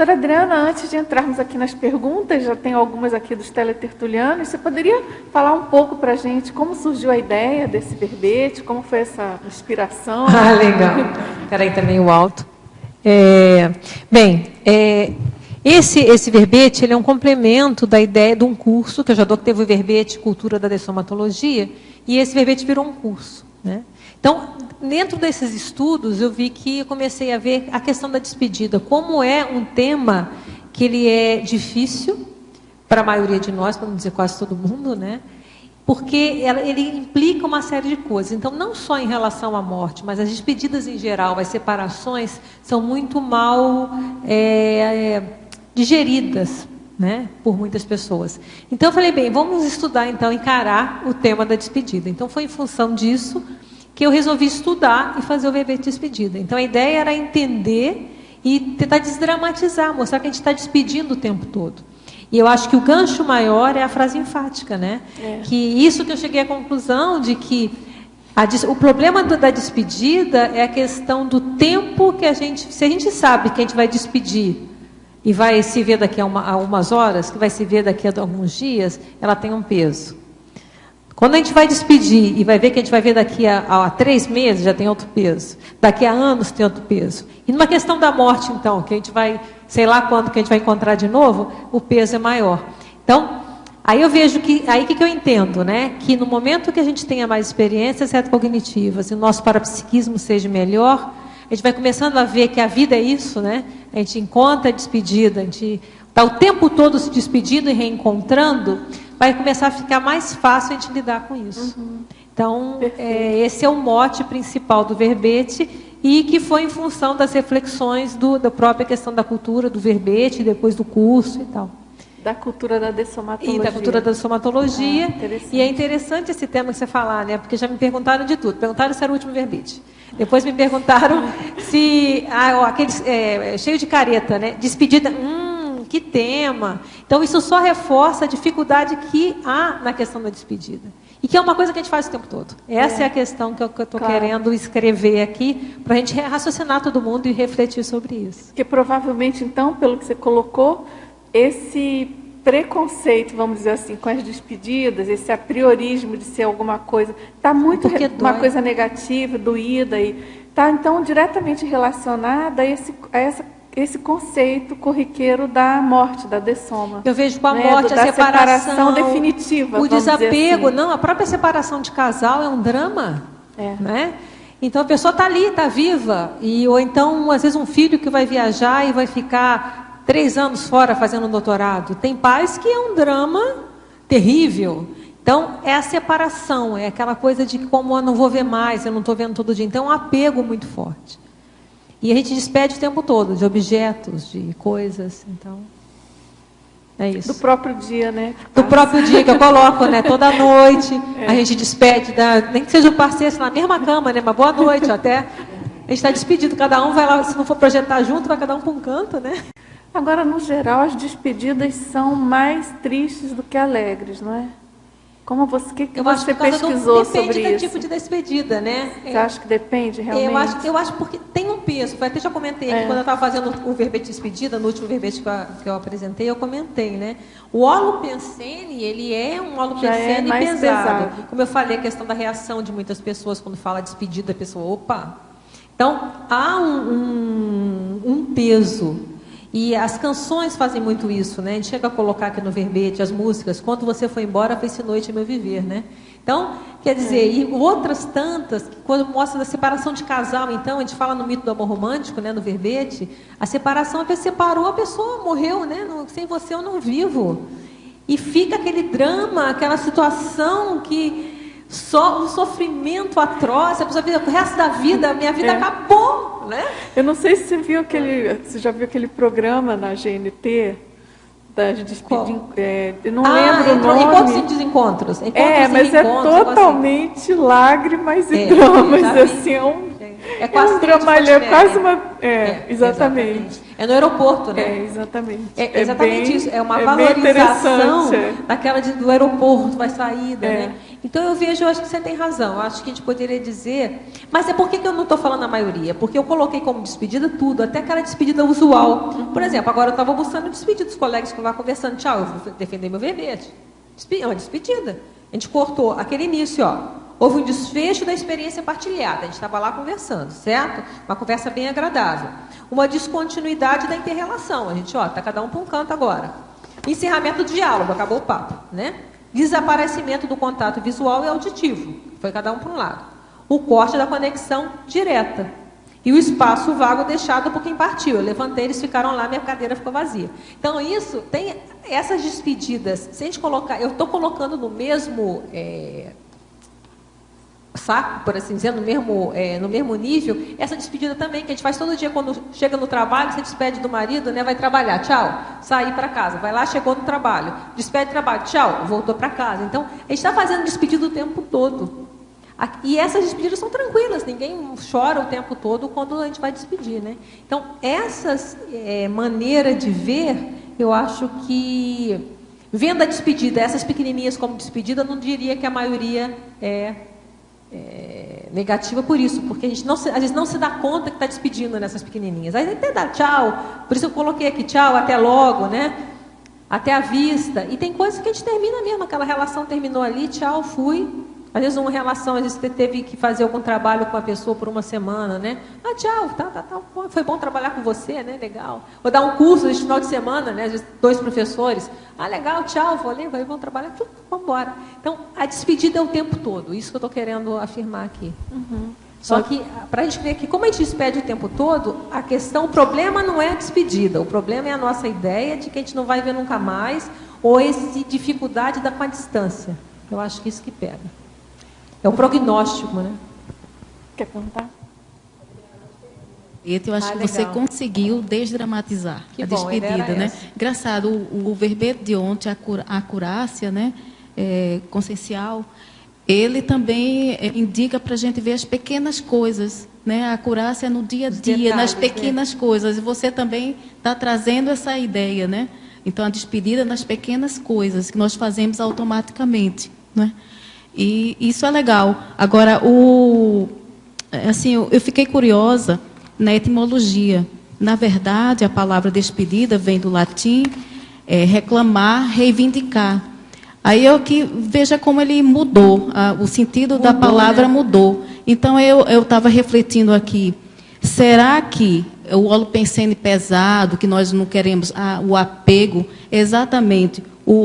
Professora Adriana, antes de entrarmos aqui nas perguntas, já tem algumas aqui dos teletertulianos, você poderia falar um pouco para a gente como surgiu a ideia desse verbete, como foi essa inspiração? Ah, legal. Peraí, está meio alto. Esse verbete ele é um complemento da ideia de um curso, que eu já dou que teve o verbete Cultura da Dessomatologia, e esse verbete virou um curso, né? Então, dentro desses estudos, eu vi que eu comecei a ver a questão da despedida, como é um tema que ele é difícil para a maioria de nós, para não dizer quase todo mundo, né? Porque ele implica uma série de coisas. Então, não só em relação à morte, mas as despedidas em geral, as separações, são muito mal digeridas, né, por muitas pessoas. Então, eu falei, bem, vamos estudar, então, encarar o tema da despedida. Então, foi em função disso que eu resolvi estudar e fazer o verbete de despedida. Então, a ideia era entender e tentar desdramatizar, mostrar que a gente está despedindo o tempo todo. E eu acho que o gancho maior é a frase enfática, né? Que isso que eu cheguei à conclusão de que o problema da despedida é a questão do tempo que se a gente sabe que a gente vai despedir e vai se ver daqui a umas horas, que vai se ver daqui a alguns dias, ela tem um peso. Quando a gente vai despedir e vai ver que a gente vai ver daqui a 3 meses, já tem outro peso. Daqui a anos tem outro peso. E numa questão da morte, então, que a gente vai, sei lá quando que a gente vai encontrar de novo, o peso é maior. Então, aí eu vejo que, aí o que eu entendo, né? Que no momento que a gente tenha mais experiências retrocognitivas e o nosso parapsiquismo seja melhor, a gente vai começando a ver que a vida é isso, né? A gente encontra a despedida, a gente está o tempo todo se despedindo e reencontrando, vai começar a ficar mais fácil a gente lidar com isso. Então, esse é o mote principal do verbete e que foi em função das reflexões da própria questão da cultura, do verbete, depois do curso e tal. Da cultura da dessomatologia. E da cultura da dessomatologia. E é interessante esse tema que você falar, né? Porque já me perguntaram de tudo. Perguntaram se era o último verbete. Depois me perguntaram se... aqueles cheio de careta, né? Despedida... que tema. Então, isso só reforça a dificuldade que há na questão da despedida. E que é uma coisa que a gente faz o tempo todo. Essa é a questão que eu estou querendo escrever aqui, para a gente raciocinar todo mundo e refletir sobre isso. Porque provavelmente, então, pelo que você colocou, esse preconceito, vamos dizer assim, com as despedidas, esse apriorismo de ser alguma coisa, está muito uma coisa negativa, doída, e está, então, diretamente relacionada a esse conceito corriqueiro da morte, da dessoma. Eu vejo com a morte, a separação definitiva. O desapego, assim. Não, a própria separação de casal é um drama. Né? Então a pessoa está ali, está viva. Ou então, às vezes, um filho que vai viajar e vai ficar 3 anos fora fazendo um doutorado. Tem pais que é um drama terrível. Então, é a separação, é aquela coisa de como eu não vou ver mais, eu não estou vendo todo dia. Então, é um apego muito forte. E a gente despede o tempo todo, de objetos, de coisas, então, é isso. Do próprio dia, né? Do próprio dia que eu coloco, né? Toda noite, a gente despede, nem que seja o parceiro na mesma cama, né? Mas boa noite, até a gente está despedido, cada um vai lá, se não for projetar junto, vai cada um para um canto, né? Agora, no geral, as despedidas são mais tristes do que alegres, não é? Como você, que você pesquisou sobre isso? Depende do tipo de despedida, né? Você acha que depende, realmente? Eu acho porque tem um peso. Eu até já comentei aqui, quando eu estava fazendo o verbete de despedida, no último verbete que eu apresentei, eu comentei, né? O holopensene, ele é um holopensene pesado. Como eu falei, a questão da reação de muitas pessoas, quando fala despedida, a pessoa, opa! Então, há um peso. E as canções fazem muito isso, né? A gente chega a colocar aqui no verbete as músicas, quando você foi embora, fez-se noite meu viver, né? Então, quer dizer, e outras tantas, que quando mostra a separação de casal, então, a gente fala no mito do amor romântico, né, no verbete, a separação, a pessoa separou, a pessoa morreu, né? Sem você eu não vivo. E fica aquele drama, aquela situação que só um sofrimento atroz, a pessoa vive o resto da vida, a minha vida acabou, né? Eu não sei se você já viu aquele programa na GNT das despedidas. Eu não lembro o nome. Encontros e desencontros. Mas é totalmente assim. Lágrimas e dramas, assim, é quase um dramalhão, é quase uma... exatamente. É no aeroporto, né? Exatamente. Exatamente isso. É uma valorização daquela do aeroporto, vai saída, né? Então eu acho que você tem razão, eu acho que a gente poderia dizer, mas é por que eu não estou falando a maioria? Porque eu coloquei como despedida tudo, até aquela despedida usual. Por exemplo, agora eu estava buscando despedida dos colegas que vão conversando, tchau, eu vou defender meu verbete. É uma despedida. A gente cortou aquele início, ó. Houve um desfecho da experiência partilhada. A gente estava lá conversando, certo? Uma conversa bem agradável. Uma descontinuidade da inter-relação. A gente, ó, está cada um para um canto agora. Encerramento do diálogo, acabou o papo, né? Desaparecimento do contato visual e auditivo. Foi cada um para um lado. O corte da conexão direta. E o espaço vago deixado por quem partiu. Eu levantei, eles ficaram lá, minha cadeira ficou vazia. Então, isso tem essas despedidas. Se a gente colocar, eu estou colocando no mesmo saco, por assim dizer, no mesmo nível, essa despedida também, que a gente faz todo dia quando chega no trabalho, você despede do marido, né, vai trabalhar, tchau, sair para casa, vai lá, chegou no trabalho, despede do trabalho, tchau, voltou para casa. Então, a gente está fazendo despedida o tempo todo. E essas despedidas são tranquilas, ninguém chora o tempo todo quando a gente vai despedir, né? Então, essas maneiras de ver, eu acho que, vendo a despedida, essas pequenininhas como despedida, eu não diria que a maioria é negativa por isso, porque a gente às vezes não se dá conta que está despedindo nessas pequenininhas. Aí até dá tchau, por isso eu coloquei aqui tchau, até logo, né? Até a vista. E tem coisas que a gente termina mesmo, aquela relação terminou ali, tchau, fui. Às vezes uma relação, às vezes você teve que fazer algum trabalho com a pessoa por uma semana, né? Ah, tchau, tá, foi bom trabalhar com você, né? Legal. Ou dar um curso nesse final de semana, né? Às vezes 2 professores. Ah, legal, tchau, vamos trabalhar, vamos embora. Então, a despedida é o tempo todo, isso que eu estou querendo afirmar aqui. Uhum. Só que, para a gente ver que, como a gente despede o tempo todo, o problema não é a despedida, o problema é a nossa ideia de que a gente não vai ver nunca mais, ou essa dificuldade com a distância. Eu acho que isso que pega. É o prognóstico, né? Quer perguntar? Eu acho que legal. você conseguiu desdramatizar Que a bom, despedida, né? Engraçado, o verbete de ontem, a acurácia, né? Consciencial, ele também indica para a gente ver as pequenas coisas, né? A acurácia no dia a dia, detalhes, nas pequenas coisas. E você também está trazendo essa ideia, né? Então, a despedida nas pequenas coisas que nós fazemos automaticamente, né? E isso é legal. Agora, assim, eu fiquei curiosa na etimologia. Na verdade, a palavra despedida vem do latim reclamar, reivindicar. Aí eu que veja como ele mudou, o sentido da palavra, né? Mudou. Então, eu estava refletindo aqui, será que o holopensene pesado, que nós não queremos, o apego, exatamente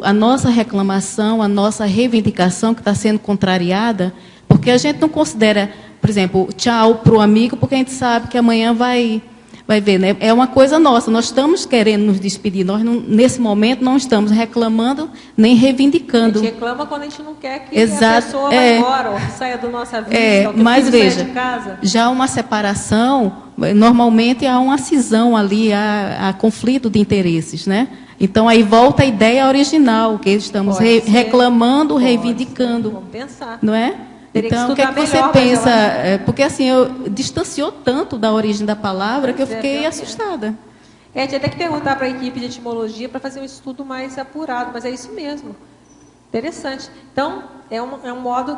a nossa reclamação, a nossa reivindicação que está sendo contrariada, porque a gente não considera, por exemplo, tchau para o amigo, porque a gente sabe que amanhã vai ver, né? É uma coisa nossa, nós estamos querendo nos despedir, nós não, nesse momento não estamos reclamando nem reivindicando. A gente reclama quando a gente não quer que a pessoa vá embora, ou que saia da nossa vida, ou que mas o filho veja, saia de casa. Já uma separação, normalmente há uma cisão ali, há conflito de interesses, né? Então, aí volta a ideia original, que estamos reclamando, reivindicando. Vamos pensar. Não é? Então, o que é que você pensa? Porque, assim, distanciou tanto da origem da palavra que eu fiquei assustada. A gente ia ter que perguntar para a equipe de etimologia para fazer um estudo mais apurado, mas é isso mesmo. Interessante. Então, é um modo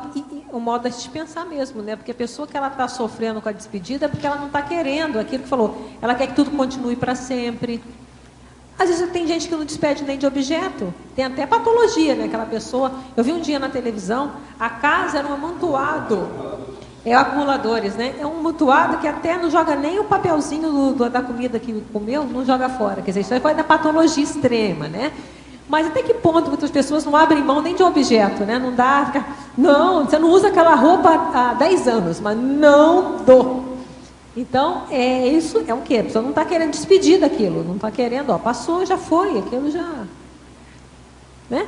da gente pensar mesmo, né? Porque a pessoa que ela está sofrendo com a despedida é porque ela não está querendo aquilo que falou. Ela quer que tudo continue para sempre. Às vezes tem gente que não despede nem de objeto. Tem até patologia, né? Aquela pessoa... Eu vi um dia na televisão, a casa era um amontoado. Acumuladores, né? É um amontoado que até não joga nem o papelzinho da comida que comeu, não joga fora. Quer dizer, isso aí foi da patologia extrema, né? Mas até que ponto muitas pessoas não abrem mão nem de objeto, né? Não dá... Não, você não usa aquela roupa há 10 anos, mas não dou. Então, isso é o quê? A pessoa não está querendo despedir daquilo, não está querendo, passou, já foi, aquilo já, né?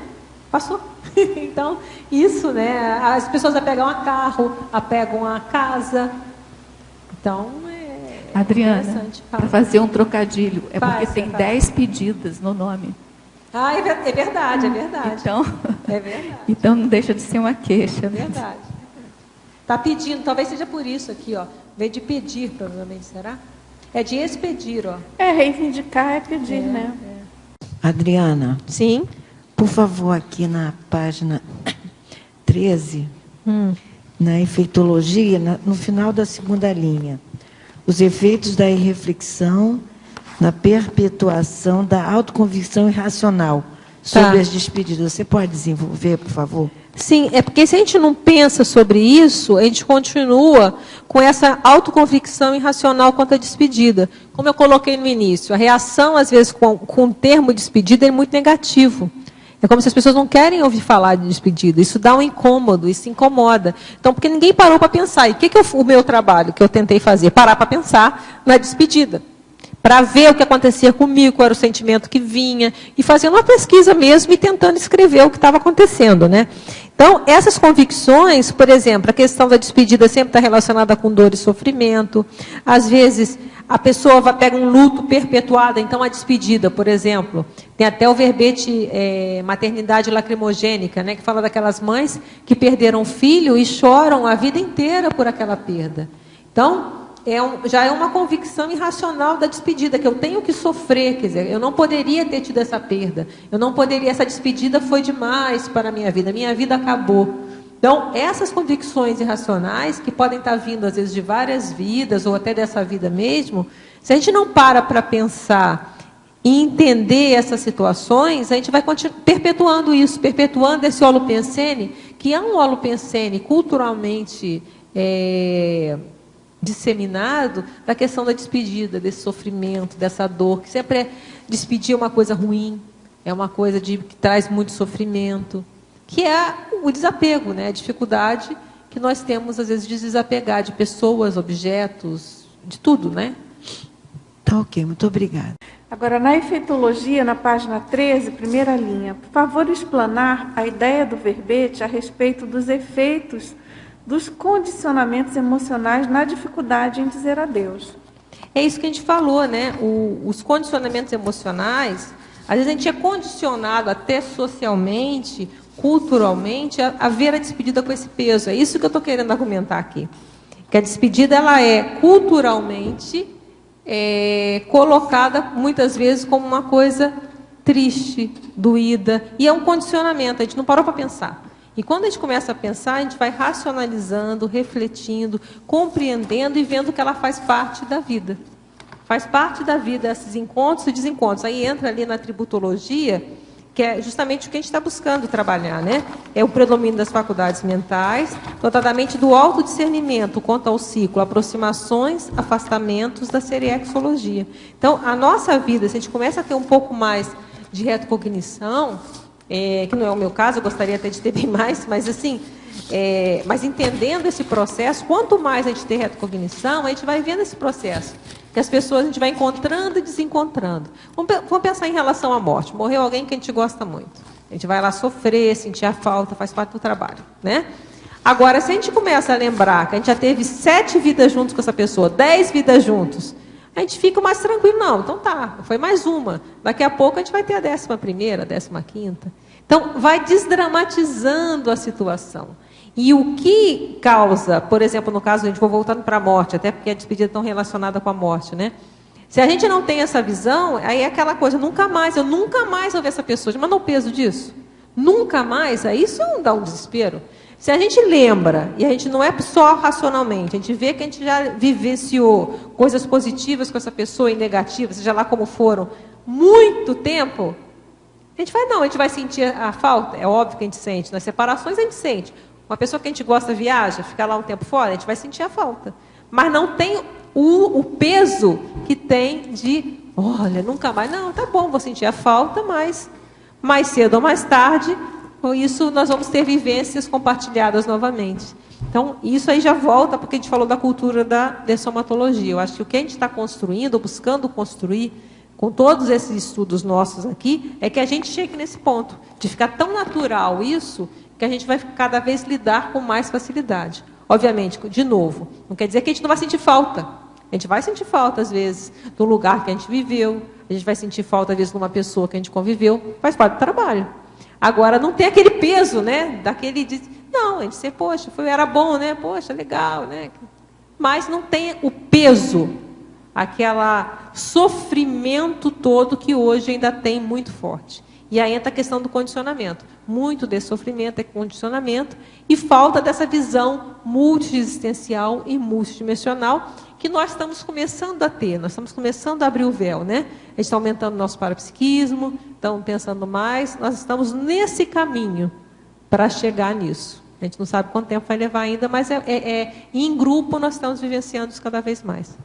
Passou. Então, isso, né? As pessoas apegam a carro, apegam a casa. Então, Adriana, para fazer um trocadilho, porque tem 10 pedidas no nome. É verdade, é verdade. Então, é verdade. Então, não deixa de ser uma queixa. É verdade. Está pedindo, talvez seja por isso aqui, ó. Vem de pedir, provavelmente, será? É de expedir, ó. Reivindicar é pedir, né? Adriana. Sim. Por favor, aqui na página 13, na efeitologia, no final da segunda linha. Os efeitos da irreflexão na perpetuação da autoconvicção irracional sobre as despedidas. Você pode desenvolver, por favor? Sim, é porque se a gente não pensa sobre isso, a gente continua com essa autoconvicção irracional quanto à despedida. Como eu coloquei no início, a reação, às vezes, com o termo despedida é muito negativo. É como se as pessoas não querem ouvir falar de despedida. Isso dá um incômodo, isso incomoda. Então, porque ninguém parou para pensar. E o que o meu trabalho que eu tentei fazer? Parar para pensar na despedida. Para ver o que acontecia comigo, qual era o sentimento que vinha, e fazendo uma pesquisa mesmo e tentando escrever o que estava acontecendo, né? Então, essas convicções, por exemplo, a questão da despedida sempre está relacionada com dor e sofrimento. Às vezes, a pessoa pega um luto perpetuado, então a despedida, por exemplo, tem até o verbete maternidade lacrimogênica, né, que fala daquelas mães que perderam o filho e choram a vida inteira por aquela perda. Então, já é uma convicção irracional da despedida, que eu tenho que sofrer, quer dizer, eu não poderia ter tido essa perda, essa despedida foi demais para a minha vida acabou. Então, essas convicções irracionais, que podem estar vindo, às vezes, de várias vidas, ou até dessa vida mesmo, se a gente não para pensar e entender essas situações, a gente vai perpetuando isso, perpetuando esse holopensene, que é um holopensene culturalmente disseminado, da questão da despedida, desse sofrimento, dessa dor, que sempre despedir é uma coisa ruim, é uma coisa que traz muito sofrimento, que é o desapego, né? A dificuldade que nós temos, às vezes, de desapegar de pessoas, objetos, de tudo, né? Tá ok, muito obrigada. Agora, na efeitologia, na página 13, primeira linha, por favor, explanar a ideia do verbete a respeito dos efeitos dos condicionamentos emocionais na dificuldade em dizer adeus. É isso que a gente falou, né? Os condicionamentos emocionais, às vezes a gente é condicionado até socialmente, culturalmente, a ver a despedida com esse peso. É isso que eu estou querendo argumentar aqui. Que a despedida, ela é culturalmente colocada, muitas vezes, como uma coisa triste, doída, e é um condicionamento, a gente não parou para pensar. E quando a gente começa a pensar, a gente vai racionalizando, refletindo, compreendendo e vendo que ela faz parte da vida. Faz parte da vida, esses encontros e desencontros. Aí entra ali na tributologia, que é justamente o que a gente está buscando trabalhar, né? É o predomínio das faculdades mentais, notadamente do autodiscernimento quanto ao ciclo, aproximações, afastamentos da seriexologia. Então, a nossa vida, se a gente começa a ter um pouco mais de retrocognição, que não é o meu caso, eu gostaria até de ter bem mais, mas assim, mas entendendo esse processo, quanto mais a gente ter retrocognição, a gente vai vendo esse processo, que as pessoas a gente vai encontrando e desencontrando. Vamos pensar em relação à morte. Morreu alguém que a gente gosta muito. A gente vai lá sofrer, sentir a falta, faz parte do trabalho, né? Agora, se a gente começa a lembrar que a gente já teve 7 vidas juntos com essa pessoa, 10 vidas juntos, a gente fica mais tranquilo. Não, então tá, foi mais uma. Daqui a pouco a gente vai ter a 11ª, a 15ª. Então, vai desdramatizando a situação. E o que causa, por exemplo, no caso, a gente vou voltando para a morte, até porque a despedida é tão relacionada com a morte, né? Se a gente não tem essa visão, aí é aquela coisa, eu nunca mais vou ver essa pessoa. Mas não o peso disso? Nunca mais, aí isso dá um desespero. Se a gente lembra, e a gente não é só racionalmente, a gente vê que a gente já vivenciou coisas positivas com essa pessoa e negativas, seja lá como foram, muito tempo, a gente vai sentir a falta, é óbvio que a gente sente, nas separações a gente sente. Uma pessoa que a gente gosta viaja, fica lá um tempo fora, a gente vai sentir a falta. Mas não tem o peso que tem de, olha, nunca mais, não, tá bom, vou sentir a falta, mas mais cedo ou mais tarde, com isso nós vamos ter vivências compartilhadas novamente. Então, isso aí já volta, porque a gente falou da cultura da dessomatologia. Eu acho que o que a gente está construindo, buscando construir, com todos esses estudos nossos aqui, é que a gente chegue nesse ponto, de ficar tão natural isso, que a gente vai cada vez lidar com mais facilidade. Obviamente, de novo, não quer dizer que a gente não vai sentir falta. A gente vai sentir falta, às vezes, do lugar que a gente viveu, a gente vai sentir falta, às vezes, de uma pessoa que a gente conviveu, faz parte do trabalho. Agora, não tem aquele peso, né? Não, a gente dizer, poxa, era bom, né? Poxa, legal, né? Mas não tem o peso, aquele sofrimento todo que hoje ainda tem muito forte. E aí entra a questão do condicionamento. Muito desse sofrimento é condicionamento e falta dessa visão multiexistencial e multidimensional que nós estamos começando a ter, nós estamos começando a abrir o véu, né? A gente está aumentando o nosso parapsiquismo, estamos pensando mais, nós estamos nesse caminho para chegar nisso. A gente não sabe quanto tempo vai levar ainda, mas em grupo nós estamos vivenciando isso cada vez mais.